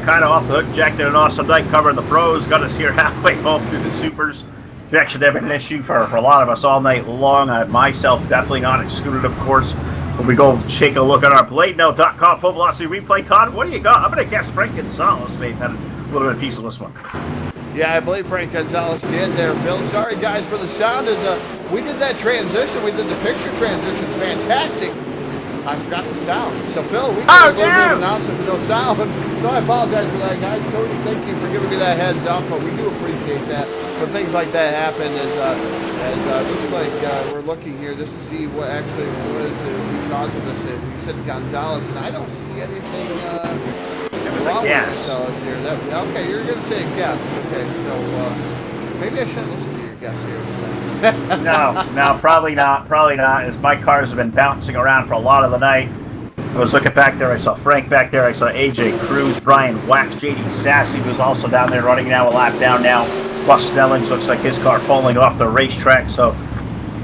kind of off the hook. Jack did an awesome night covering the pros. Got us here halfway home through the supers. Connection had been an issue for a lot of us all night long. Myself definitely not excluded, of course. When we go take a look at our BladeNote.com full velocity replay, Todd, what do you got? I'm going to guess Frank Gonzalez may have had a little bit of piece of this one. Yeah, I believe Frank Gonzalez did there, Phil. Sorry, guys, for the sound. We did that transition. We did the picture transition. Fantastic. I forgot the sound. So, Phil, we got a little bit of announcement for no sound. So I apologize for that, guys. Cody, thank you for giving me that heads up, but we do appreciate that. When things like that happen, it looks like we're looking here just to see what actually was the cause of this. You said Gonzalez, and I don't see anything wrong with Gonzalez here. Okay, you're going to say a guess. Okay, so maybe I shouldn't listen to your guess here this time. No, probably not. Probably not, as my cars have been bouncing around for a lot of the night. I was looking back there. I saw Frank back there. I saw AJ Cruz, Brian Wax, JD Sassy was also down there running now a lap down now. Plus Snellings, looks like his car falling off the racetrack. So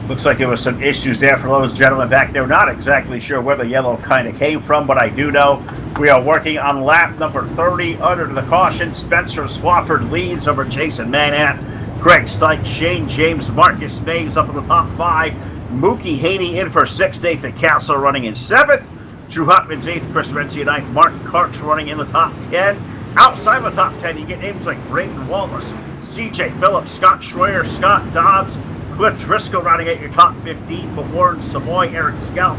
looks like there was some issues there for those gentlemen back there. Not exactly sure where the yellow kind of came from, but I do know we are working on lap number 30 under the caution. Spencer Swafford leads over Jason Manat. Greg Stike, Shane James, Marcus Mays up in the top 5. Mookie Haney in for 6th. Nathan Castle running in 7th. Drew Hopkins 8th. Chris Renzi 9th. Mark Karch running in the top 10. Outside of the top 10, you get names like Braden Wallace, CJ Phillips, Scott Schroyer, Scott Dobbs, Cliff Driscoll rounding at your top 15, but Warren Samoy, Eric Scout,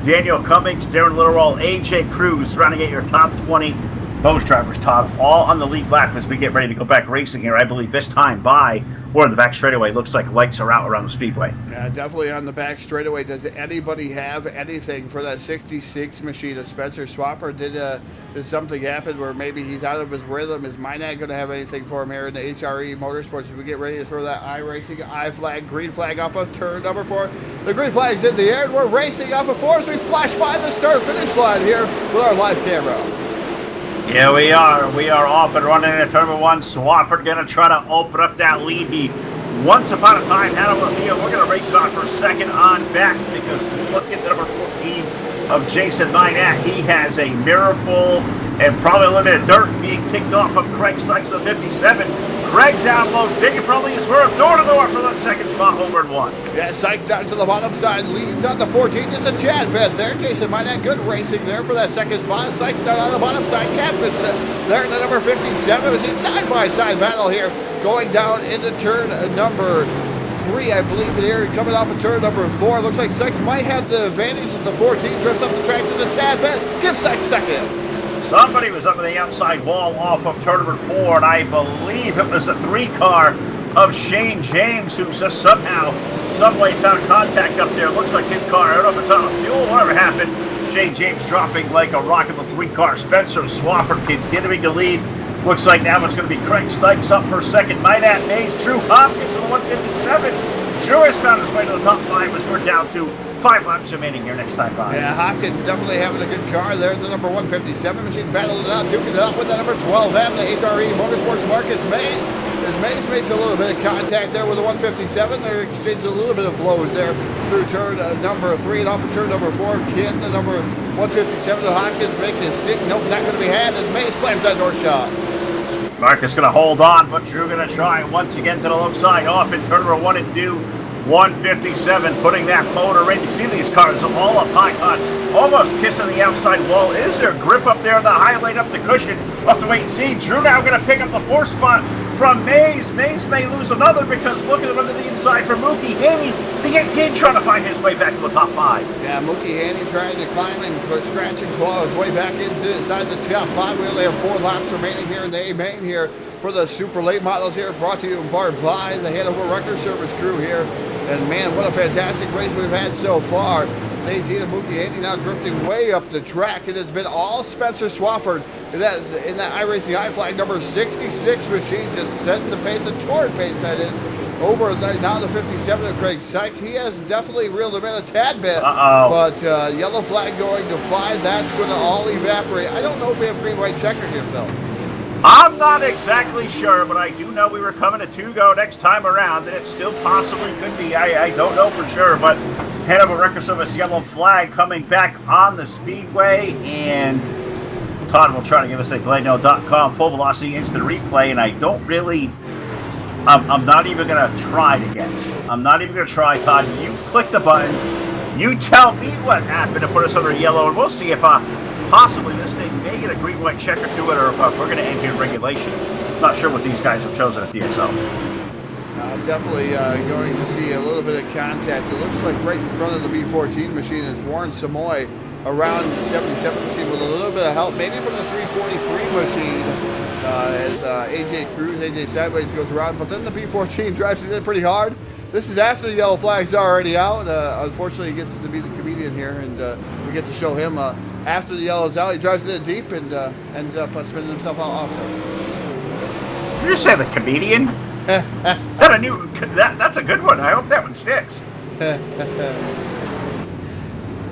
Daniel Cummings, Darren Littlewell, AJ Cruz rounding at your top 20. Those drivers, Todd, all on the lead lap as we get ready to go back racing here. I believe this time by, or in the back straightaway, looks like lights are out around the speedway. Yeah, definitely on the back straightaway. Does anybody have anything for that 66 machine of Spencer Swafford? Did something happen where maybe he's out of his rhythm? Is Minot going to have anything for him here in the HRE Motorsports as we get ready to throw that iRacing I flag, green flag off of turn number 4? The green flag's in the air, and we're racing off of 4 as we flash by the start-finish line here with our live camera. Yeah, we are. We are off and running into turn number 1. Swafford going to try to open up that lead. He once upon a time had over the field. We're going to race it on for second on back because look at number 14 of Jason Minat. He has a miracle and probably a little bit of dirt being kicked off of Craig Stykes of 57. Craig down low, digging probably his worth door to door for that second spot over in 1. Yeah, Sykes down to the bottom side, leads on the 14, just a tad bit there. Jason Minat, good racing there for that second spot. Sykes down on the bottom side, catfishing it there in the number 57. It's a side-by-side battle here, going down into turn number 3, I believe it here, coming off of turn number 4. Looks like Sykes might have the advantage as the 14 drifts up the track just a tad bit. Give Sykes second. Somebody was up on the outside wall off of turn number 4, and I believe it was the 3 car of Shane James who just somehow, some way found contact up there. Looks like his car, I don't know if it's out of fuel, whatever happened. Shane James dropping like a rock in the 3 car. Spencer Swafford continuing to lead. Looks like now it's going to be Craig Stykes up for second. Minat Mays, Drew Hopkins in the 157. Drew has found his way to the top 5 as we're down to 5 laps remaining here next time by. Yeah, Hopkins definitely having a good car there. The number 157 machine battled it out, duking it out with the number 12M, the HRE Motorsports Marcus Mays. As Mays makes a little bit of contact there with the 157, they're exchanging a little bit of blows there through turn number 3 and off of turn number 4. Kid, the number 157, and Hopkins making a stick. Nope, not going to be had as Mays slams that door shut. Marcus going to hold on, but Drew going to try once again to the low side off in turn number 1 and 2. 157, putting that motor in. You see these cars all up high, Todd, almost kissing the outside wall. Is there grip up there on the highlight up the cushion? We'll have to wait and see. Drew now going to pick up the 4th spot from Mays. Mays may lose another because look at him under the inside for Mookie Haney. The 18 trying to find his way back to the top 5. Yeah, Mookie Haney trying to climb and scratch and claw his way back inside the top 5. We only have 4 laps remaining here in the A main here for the Super Late models here, brought to you in part by the Hanover Record Service crew here. And man, what a fantastic race we've had so far. 18 of Mookie Haney now drifting way up the track. It has been all Spencer Swafford in that iRacing I flag number 66 machine, just setting the pace, a torrid pace that is, over now the 57 of Craig Sykes. He has definitely reeled him in a tad bit. But yellow flag going to fly. That's going to all evaporate. I don't know if we have green, white checker here, though. I'm not exactly sure, but I do know we were coming to 2-go next time around, and it still possibly could be. I don't know for sure, but Hanover Record Service yellow flag coming back on the speedway, and Todd will try to give us a Glendale.com full velocity instant replay, and I don't really. I'm not even going to try to guess. I'm not even going to try, Todd. You click the buttons. You tell me what happened to put us under yellow, and we'll see if possibly this thing may get a green white checker to it, or if we're going to end here in regulation. Not sure what these guys have chosen at DSO. Definitely going to see a little bit of contact. It looks like right in front of the B14 machine is Warren Samoy around the 77 machine with a little bit of help, maybe from the 343 machine as AJ Sideways goes around. But then the B14 drives it in pretty hard. This is after the yellow flag's already out. Unfortunately, he gets to be the comedian here, and we get to show him after the yellow's out. He drives it in deep and ends up spinning himself out also. Did you say the comedian? That's a good one. I hope that one sticks.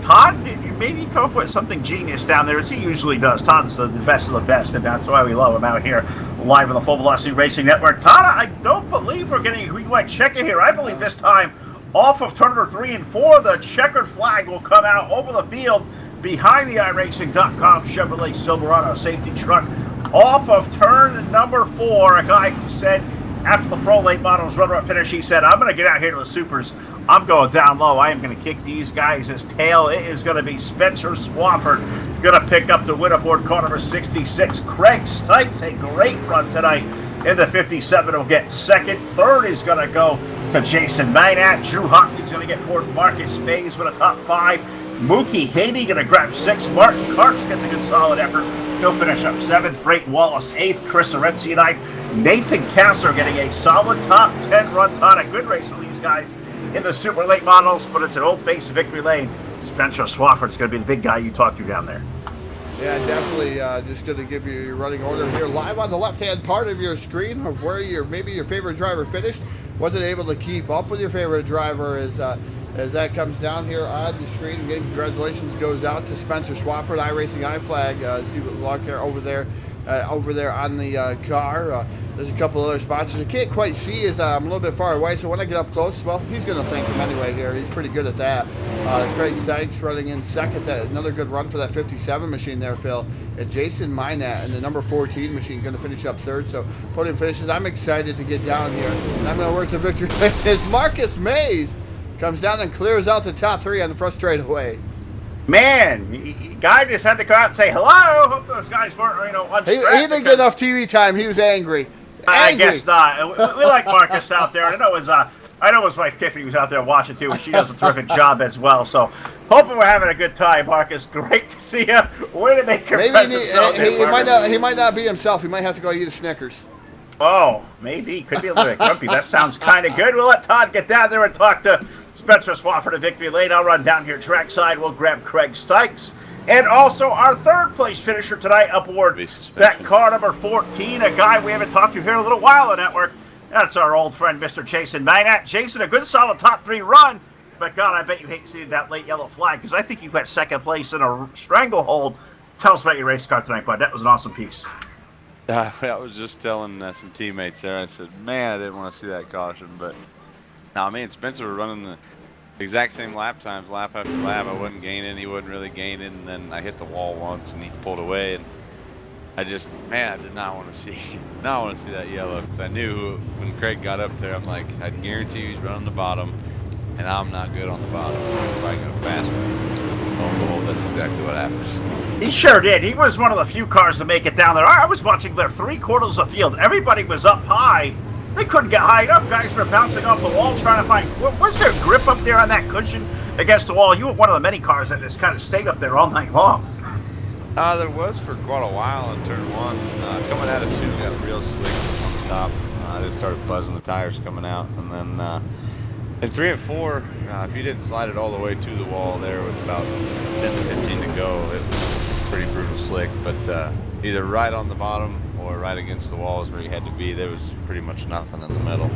Todd, did you maybe come up with something genius down there, as he usually does? Todd's the best of the best, and that's why we love him out here live on the Full Velocity Racing Network. Todd, I don't believe we're getting a green white checker here. I believe this time, off of turn number 3 and 4, the checkered flag will come out over the field behind the iRacing.com Chevrolet Silverado safety truck. Off of turn number 4, a guy who said after the Pro Late Models run-up finish, he said, I'm going to get out here to the Supers. I'm going down low. I am going to kick these guys' tail. It is going to be Spencer Swafford going to pick up the win aboard car number 66. Craig Stites, a great run tonight in the 57. Will get second. Third is going to go to Jason Minat. Drew Hopkins going to get fourth. Marcus Mays with a top 5. Mookie Haney going to grab 6. Martin Karch gets a good solid effort. He'll finish up 7th. Brayton Wallace 8th. Chris Arenzi 9th. Nathan Kasser getting a solid top 10 run. Todd, a good race for these guys in the super late models, but it's an old face of victory lane. Spencer Swafford's going to be the big guy you talked to down there. Yeah, definitely. Just going to give you your running order here live on the left-hand part of your screen of where maybe your favorite driver finished. Wasn't able to keep up with your favorite driver as that comes down here on the screen. Again, congratulations goes out to Spencer Swafford, iRacing iFlag. See what log here over there on the car. There's a couple other spots that I can't quite see as I'm a little bit far away, so when I get up close, well, he's going to thank him anyway here. He's pretty good at that. Craig Sykes running in second. Another good run for that 57 machine there, Phil. And Jason Minat and the number 14 machine going to finish up third. So podium finishes. I'm excited to get down here. And I'm going to work to victory. As Marcus Mays comes down and clears out the top 3 on the front straightaway. Man, guy just had to go out and say hello. Hope those guys weren't, He didn't get enough TV time. He was angry. I guess not. We like Marcus out there. I know his wife Tiffany was out there watching too, and she does a terrific job as well. So, hoping we're having a good time, Marcus. Great to see you. Way to make your presence known. He might not be himself. He might have to go eat a Snickers. Oh, maybe. Could be a little bit grumpy. That sounds kind of good. We'll let Todd get down there and talk to Spencer Swafford of Victory Lane. I'll run down here trackside. We'll grab Craig Stikes. And also our third place finisher tonight aboard that car number 14, a guy we haven't talked to here in a little while on the network. That's our old friend, Mr. Jason Minat. Jason, a good solid top 3 run. But God, I bet you hate seeing that late yellow flag, because I think you got second place in a stranglehold. Tell us about your race car tonight, bud. That was an awesome piece. I was just telling some teammates there. I said, man, I didn't want to see that caution. But no, me and Spencer were running the exact same lap times, lap after lap. I wasn't gaining, he wasn't really gaining, and then I hit the wall once and he pulled away, and I did not want to see that yellow, because I knew when Craig got up there, I'm like, I guarantee you he's running the bottom, and I'm not good on the bottom. If I go faster, that's exactly what happened. He sure did. He was one of the few cars to make it down there. I was watching there 3/4 of the field. Everybody was up high. They couldn't get high enough. Guys were bouncing off the wall trying to find... Was there grip up there on that cushion against the wall? You were one of the many cars that just kind of stayed up there all night long. There was for quite a while in turn 1. Coming out of 2, got real slick on the top. They started buzzing the tires coming out. And then in 3 and 4, if you didn't slide it all the way to the wall there with about 10 to 15 to go, it was pretty brutal slick. But either right on the bottom or right against the wall is where you had to be. There was pretty much nothing in the middle.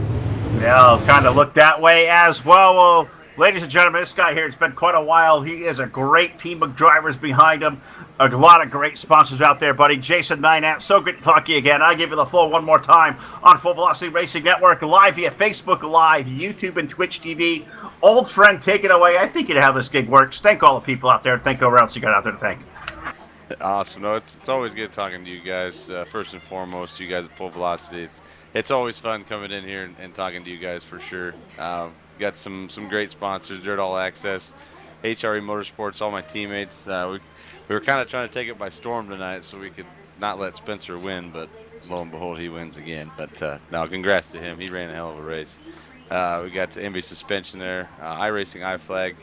Yeah, kind of looked that way as well. Well, ladies and gentlemen, this guy here, it's been quite a while. He is a great team of drivers behind him. A lot of great sponsors out there, buddy. Jason Minat, so good to talk to you again. I'll give you the floor one more time on Full Velocity Racing Network, live via Facebook Live, YouTube, and Twitch TV. Old friend, take it away. I think you'd have this gig works. Thank all the people out there. Thank whoever else you got out there to thank. Awesome. No, it's always good talking to you guys. First and foremost, you guys at Full Velocity. It's always fun coming in here and talking to you guys for sure. Got some great sponsors, Dirt All Access, HRE Motorsports, all my teammates. We were kind of trying to take it by storm tonight so we could not let Spencer win, but lo and behold, he wins again. But no, congrats to him. He ran a hell of a race. We got Envy Suspension there. iRacing iFlag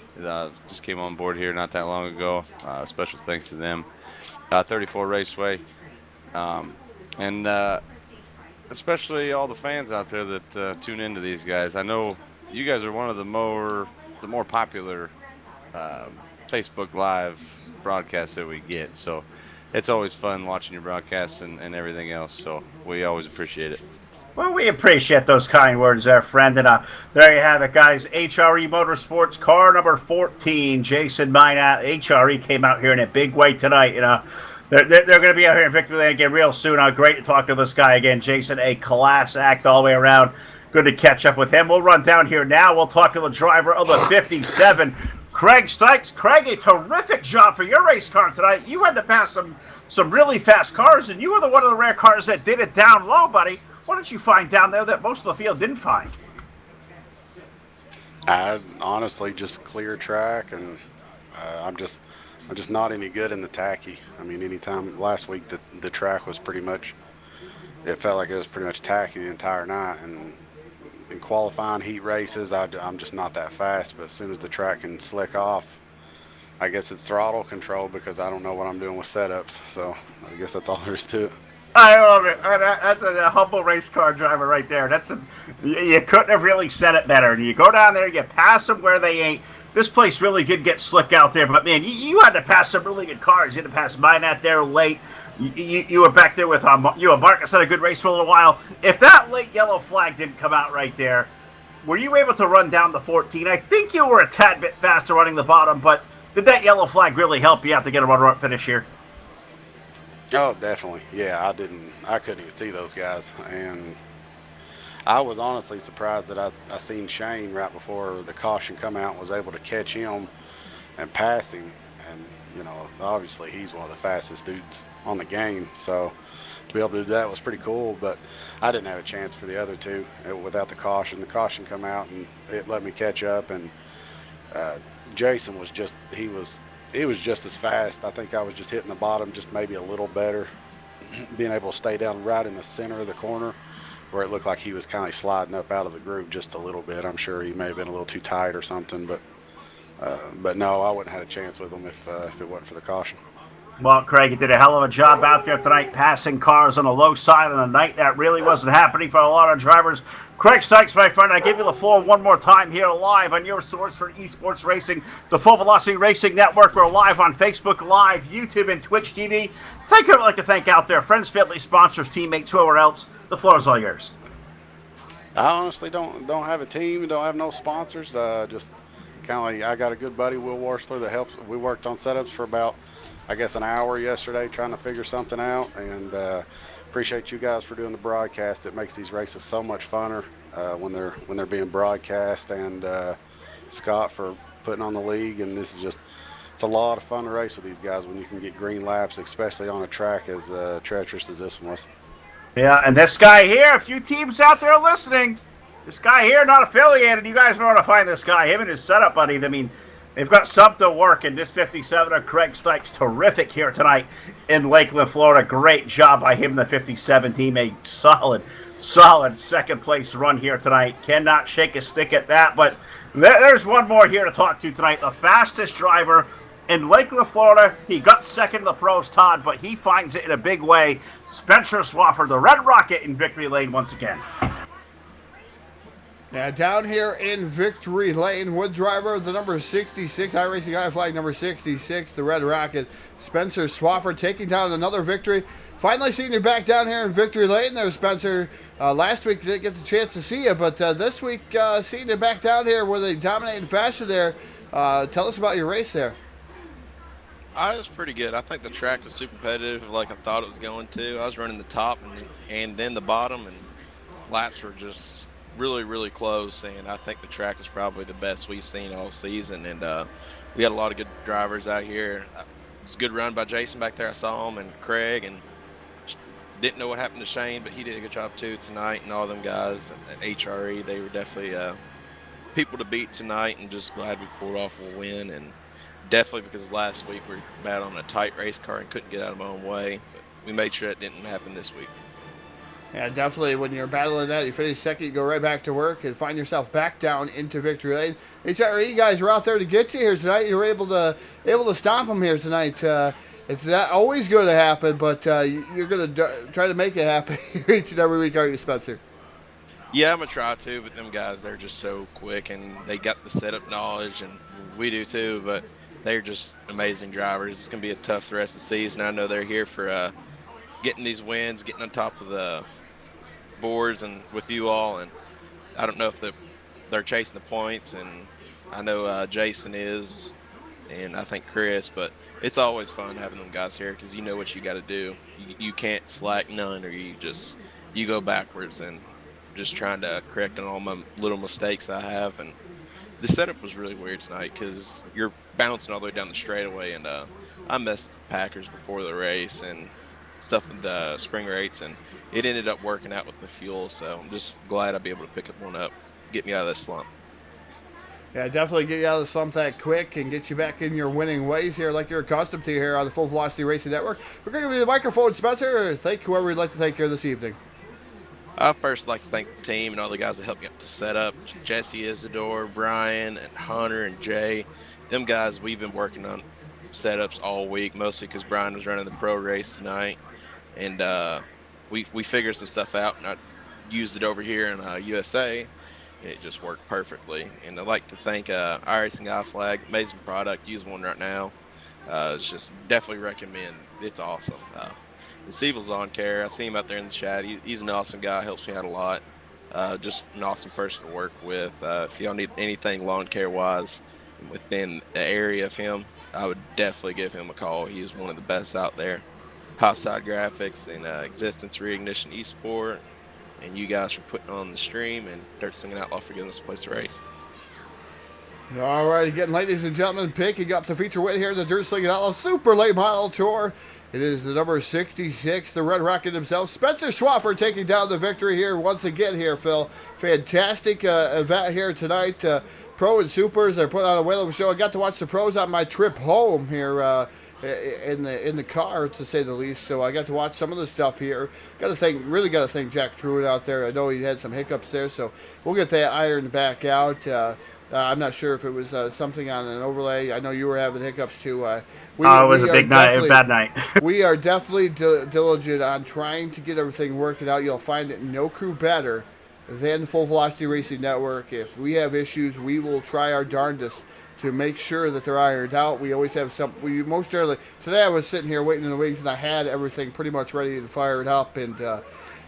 just came on board here not that long ago. Special thanks to them. 34 Raceway, and especially all the fans out there that tune into these guys. I know you guys are one of the more popular Facebook Live broadcasts that we get, so it's always fun watching your broadcasts and everything else. So we always appreciate it. Well, we appreciate those kind words there, friend. And there you have it, guys. HRE Motorsports, car number 14. Jason Minot, HRE came out here in a big way tonight. They're going to be out here in Victory Lane again real soon. Great to talk to this guy again. Jason, a class act all the way around. Good to catch up with him. We'll run down here now. We'll talk to the driver of the 57, Craig Stykes. Craig, a terrific job for your race car tonight. You had to pass some really fast cars, and you were one of the rare cars that did it down low, buddy. What did you find down there that most of the field didn't find? I honestly just clear track, and I'm just not any good in the tacky. I mean, anytime last week the track was pretty much, it felt like it was pretty much tacky the entire night, and in qualifying heat races, I'm just not that fast. But as soon as the track can slick off, I guess it's throttle control because I don't know what I'm doing with setups. So I guess that's all there is to it. I love it. That's a humble race car driver right there. You couldn't have really said it better. And you go down there, you pass them where they ain't. This place really did get slick out there, but man, you had to pass some really good cars. You had to pass mine out there late. You were back there with you and Marcus had a good race for a little while. If that late yellow flag didn't come out right there, were you able to run down the 14? I think you were a tad bit faster running the bottom, but did that yellow flag really help you out to get a runner-up finish here? Oh, definitely. Yeah, I couldn't even see those guys, and I was honestly surprised that I seen Shane right before the caution come out and was able to catch him and pass him. And, you know, obviously he's one of the fastest dudes on the game. So to be able to do that was pretty cool, but I didn't have a chance for the other two without the caution. The caution come out and it let me catch up, and Jason was just, he was just as fast. I think I was just hitting the bottom just maybe a little better, being able to stay down right in the center of the corner where it looked like he was kind of sliding up out of the groove just a little bit. I'm sure he may have been a little too tight or something, but no, I wouldn't have had a chance with him if it wasn't for the caution. Well, Craig, you did a hell of a job out there tonight, passing cars on the low side on a night that really wasn't happening for a lot of drivers. Craig Stykes, my friend, I give you the floor one more time here live on your source for esports racing, the Full Velocity Racing Network. We're live on Facebook Live, YouTube, and Twitch TV. I'd like to thank out there friends, family, sponsors, teammates, whoever else. The floor is all yours. I honestly don't have a team, don't have no sponsors. Just kind of like, I got a good buddy, Will Warsler, that helps. We worked on setups for about, I guess, an hour yesterday trying to figure something out, and appreciate you guys for doing the broadcast. It makes these races so much funner when they're being broadcast, and Scott for putting on the league. And this is just, it's a lot of fun to race with these guys when you can get green laps, especially on a track as treacherous as this one was. Yeah, and this guy here, a few teams out there listening, this guy here, not affiliated, you guys want to find this guy, him and his setup buddy. I mean, they've got something to work in. This 57 of Craig Stykes, terrific here tonight in Lakeland, Florida. Great job by him and the 57 team. A solid second place run here tonight. Cannot shake a stick at that, but there's one more here to talk to tonight. The fastest driver in Lakeland, Florida. He got second in the pros, Todd, but he finds it in a big way. Spencer Swafford, the Red Rocket in Victory Lane once again. Yeah, down here in Victory Lane, wood driver, the number 66, iRacing iFlag number 66, the Red Rocket, Spencer Swafford, taking down another victory. Finally seeing you back down here in Victory Lane there, Spencer. Last week didn't get the chance to see you, but this week seeing you back down here where they dominated faster there. Tell us about your race there. It was pretty good. I think the track was super competitive like I thought it was going to. I was running the top and then the bottom, and laps were just really close, and I think the track was probably the best we've seen all season. And we had a lot of good drivers out here. was a good run by Jason back there. I saw him, and Craig, and didn't know what happened to Shane, but he did a good job too tonight. And all them guys at HRE, they were definitely people to beat tonight, and just glad we pulled off a win. And definitely because last week we were bad on a tight race car and couldn't get out of my own way. But we made sure that didn't happen this week. Yeah, definitely. When you're battling that, you finish second, you go right back to work and find yourself back down into victory lane. HRE guys were out there to get you here tonight. You were able to stomp them here tonight. It's not always going to happen, but you're going to try to make it happen each and every week, aren't you, Spencer? Yeah, I'm going to try to, but them guys, they're just so quick, and they got the setup knowledge, and we do too, but they're just amazing drivers. It's going to be a tough rest of the season. I know they're here for getting these wins, getting on top of the boards and with you all, and I don't know if they're chasing the points, and I know Jason is, and I think Chris, but it's always fun having them guys here because you know what you got to do. You can't slack none, or you go backwards, and just trying to correct on all my little mistakes I have. And the setup was really weird tonight because you're bouncing all the way down the straightaway, and I messed with the Packers before the race and stuff with the spring rates, and it ended up working out with the fuel, so I'm just glad I'll be able to pick up one up, get me out of this slump. Yeah, definitely get you out of the slump that quick and get you back in your winning ways here like you're accustomed to here on the Full Velocity Racing Network. We're going to give you the microphone, Spencer. Thank whoever we'd like to thank here this evening. I first like to thank the team and all the guys that helped me up the setup. Jesse Isidore, Brian, and Hunter, and Jay. Them guys, we've been working on setups all week, mostly because Brian was running the pro race tonight. And we figured some stuff out, and I used it over here in USA, and it just worked perfectly. And I'd like to thank iRacing iFlag, amazing product, use one right now. It's just definitely recommend. It's awesome. And Sievel's on care. I see him out there in the chat. He's an awesome guy, helps me out a lot. Just an awesome person to work with. If y'all need anything lawn care wise within the area of him, I would definitely give him a call. He's one of the best out there. Hot Side Graphics and Existence Reignition Esport, and you guys for putting on the stream, and Dirt Singing Outlaw for giving us a place to race. All right, again, ladies and gentlemen, picking up the feature win here in the Dirt Singing Outlaw Super Late Model Tour. It is the number 66, the Red Rocket himself, Spencer Swafford, taking down the victory here once again here, Phil. Fantastic event here tonight. Pro and Supers, they're putting on a whale of a show. I got to watch the pros on my trip home here in the car, to say the least. So I got to watch some of the stuff here. Really got to thank Jack Truitt out there. I know he had some hiccups there, so we'll get that ironed back out. I'm not sure if it was something on an overlay. I know you were having hiccups too. It was a bad night. We are definitely diligent on trying to get everything working out. You'll find that no crew better than Full Velocity Racing Network. If we have issues, we will try our darndest to make sure that they're ironed out. We always have some. We most early today, I was sitting here waiting in the wings, and I had everything pretty much ready to fire it up, and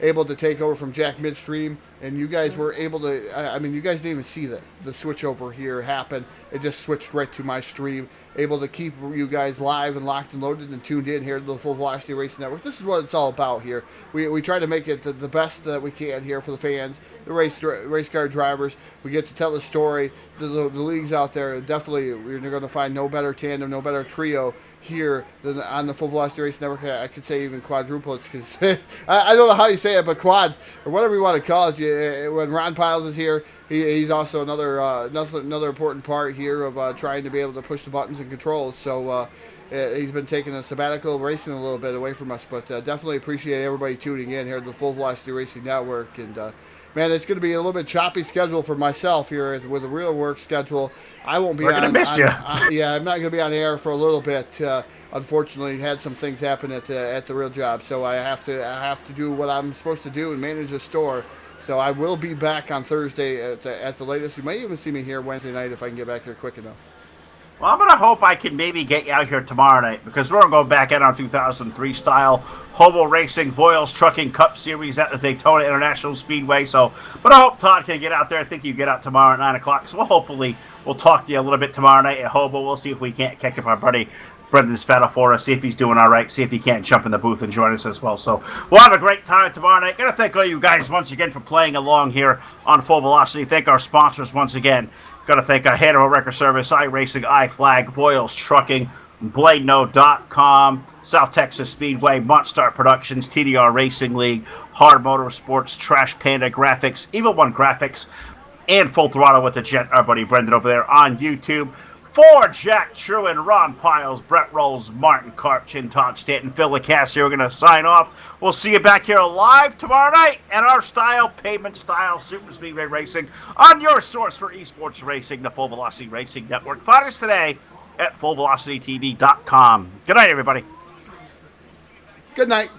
able to take over from Jack midstream. And you guys were able to. I mean, you guys didn't even see the switch over here happen. It just switched right to my stream. Able to keep you guys live and locked and loaded and tuned in here to the Full Velocity Racing Network. This is what it's all about here. We try to make it the best that we can here for the fans, the race car drivers. We get to tell the story. The leagues out there, definitely, we're going to find no better tandem, no better trio here than on the Full Velocity Racing Network. I could say even quadruplets, because I don't know how you say it, but quads, or whatever you want to call it. When Ron Piles is here, he's also another important part here of trying to be able to push the buttons and controls. So he's been taking a sabbatical, racing a little bit away from us, but definitely appreciate everybody tuning in here to the Full Velocity Racing Network. And man, it's going to be a little bit choppy schedule for myself here with a real work schedule. I won't be. We're going to miss you. Yeah, I'm not going to be on the air for a little bit. Unfortunately, had some things happen at the real job, so I have to do what I'm supposed to do and manage the store. So I will be back on Thursday at the latest. You might even see me here Wednesday night if I can get back here quick enough. Well, I'm going to hope I can maybe get you out here tomorrow night, because we're going to go back in our 2003 style Hobo Racing Voiles Trucking Cup Series at the Daytona International Speedway. So, but I hope Todd can get out there. I think you get out tomorrow at 9 o'clock. So we'll talk to you a little bit tomorrow night at Hobo. We'll see if we can't kick up our buddy Brendan Spada for us, see if he's doing all right, see if he can't jump in the booth and join us as well. So we'll have a great time tomorrow night. Got to thank all you guys once again for playing along here on Full Velocity. Thank our sponsors once again. Got to thank Hanover Record Service, iRacing, iFlag, Voiles Trucking, BladeNo.com, South Texas Speedway, Montstar Productions, TDR Racing League, Hard Motorsports, Trash Panda Graphics, Evil One Graphics, and Full Throttle with the Jet, our buddy Brendan over there on YouTube. For Jack Truan, Ron Piles, Brett Rolls, Martin Karpchin, Todd Stanton, Phil LaCassie, we're going to sign off. We'll see you back here live tomorrow night at our style, pavement style, Super Speedway Racing on your source for esports racing, the Full Velocity Racing Network. Find us today at fullvelocitytv.com. Good night, everybody. Good night.